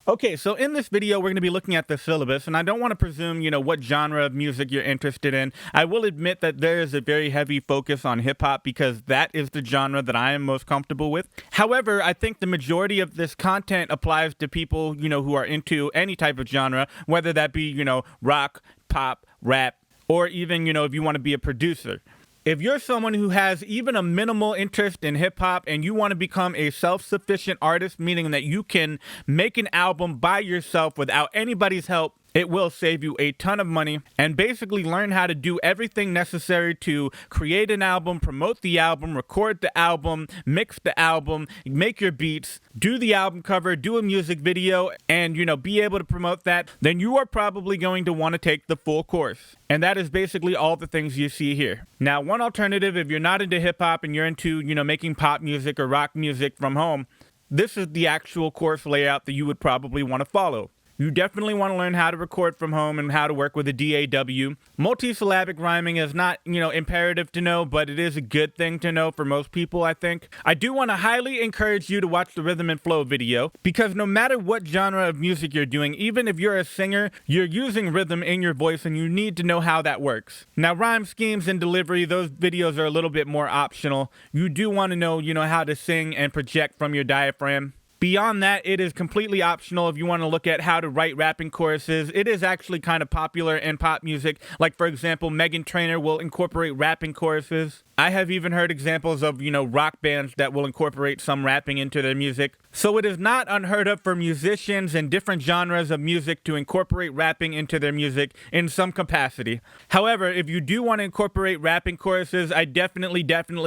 Okay, so in this video, we're going to be looking at the syllabus, and I don't want to presume, what genre of music you're interested in. I will admit that there is a very heavy focus on hip-hop because that is the genre that I am most comfortable with. However, I think the majority of this content applies to people, who are into any type of genre, whether that be, rock, pop, rap, or even, if you want to be a producer. If you're someone who has even a minimal interest in hip hop and you want to become a self-sufficient artist, meaning that you can make an album by yourself without anybody's help, it will save you a ton of money and basically learn how to do everything necessary to create an album, promote the album, record the album, mix the album, make your beats, do the album cover, do a music video, and, be able to promote that, then you are probably going to want to take the full course. And that is basically all the things you see here. Now, one alternative, if you're not into hip hop and you're into, making pop music or rock music from home, this is the actual course layout that you would probably want to follow. You definitely want to learn how to record from home and how to work with a DAW. Multisyllabic rhyming is not, imperative to know, but it is a good thing to know for most people, I think. I do want to highly encourage you to watch the rhythm and flow video, because no matter what genre of music you're doing, even if you're a singer, you're using rhythm in your voice and you need to know how that works. Now, rhyme schemes and delivery, those videos are a little bit more optional. You do want to know, how to sing and project from your diaphragm. Beyond that, it is completely optional if you want to look at how to write rapping choruses. It is actually kind of popular in pop music. Like, for example, Meghan Trainor will incorporate rapping choruses. I have even heard examples of, rock bands that will incorporate some rapping into their music. So it is not unheard of for musicians in different genres of music to incorporate rapping into their music in some capacity. However, if you do want to incorporate rapping choruses, I definitely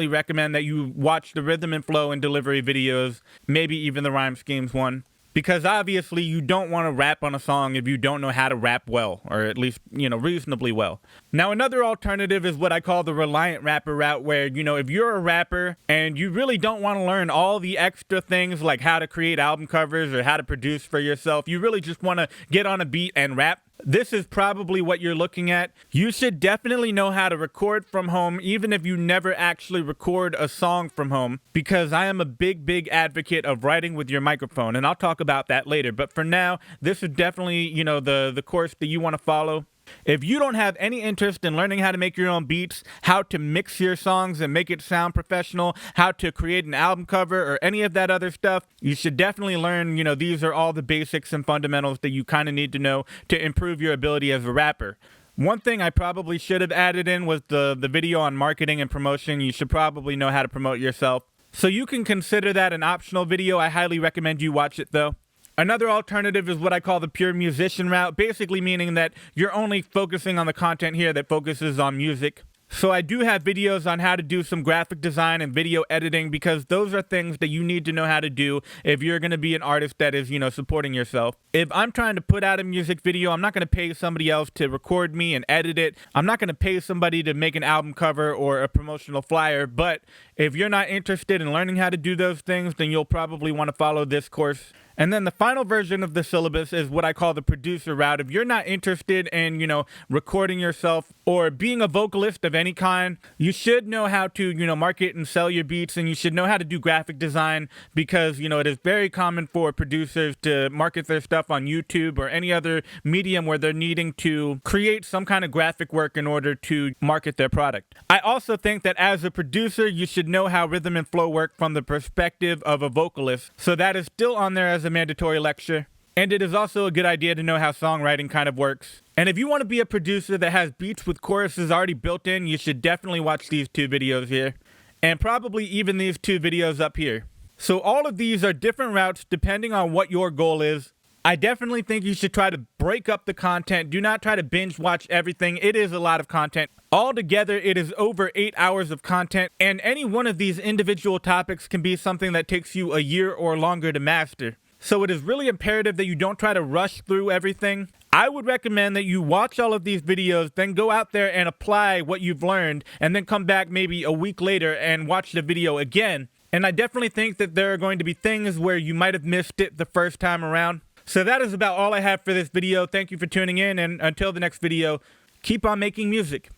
recommend that you watch the rhythm and flow and delivery videos, maybe even the rhyme schemes one. Because obviously you don't want to rap on a song if you don't know how to rap well, or at least, reasonably well. Now, another alternative is what I call the reliant rapper route, where, if you're a rapper and you really don't want to learn all the extra things like how to create album covers or how to produce for yourself, you really just want to get on a beat and rap, this is probably what you're looking at. You should definitely know how to record from home, even if you never actually record a song from home, because I am a big advocate of writing with your microphone, and I'll talk about that later. But for now, this is definitely, the course that you want to follow. If you don't have any interest in learning how to make your own beats, how to mix your songs and make it sound professional, how to create an album cover, or any of that other stuff, you should definitely learn, these are all the basics and fundamentals that you kind of need to know to improve your ability as a rapper. One thing I probably should have added in was the video on marketing and promotion. You should probably know how to promote yourself. So you can consider that an optional video. I highly recommend you watch it though. Another alternative is what I call the pure musician route, basically meaning that you're only focusing on the content here that focuses on music. So I do have videos on how to do some graphic design and video editing, because those are things that you need to know how to do if you're going to be an artist that is, supporting yourself. If I'm trying to put out a music video, I'm not going to pay somebody else to record me and edit it. I'm not going to pay somebody to make an album cover or a promotional flyer. But if you're not interested in learning how to do those things, then you'll probably want to follow this course. And then the final version of the syllabus is what I call the producer route. If you're not interested in, recording yourself or being a vocalist of any kind, you should know how to, market and sell your beats, and you should know how to do graphic design, because, it is very common for producers to market their stuff on YouTube or any other medium where they're needing to create some kind of graphic work in order to market their product. I also think that as a producer, you should know how rhythm and flow work from the perspective of a vocalist. So that is still on there as a mandatory lecture. And it is also a good idea to know how songwriting kind of works. And if you want to be a producer that has beats with choruses already built in, you should definitely watch these two videos here. And probably even these two videos up here. So all of these are different routes depending on what your goal is. I definitely think you should try to break up the content. Do not try to binge watch everything. It is a lot of content. Altogether, it is over 8 hours of content, and any one of these individual topics can be something that takes you a year or longer to master. So it is really imperative that you don't try to rush through everything. I would recommend that you watch all of these videos, then go out there and apply what you've learned, and then come back maybe a week later and watch the video again. And I definitely think that there are going to be things where you might have missed it the first time around. So that is about all I have for this video. Thank you for tuning in, and until the next video, keep on making music.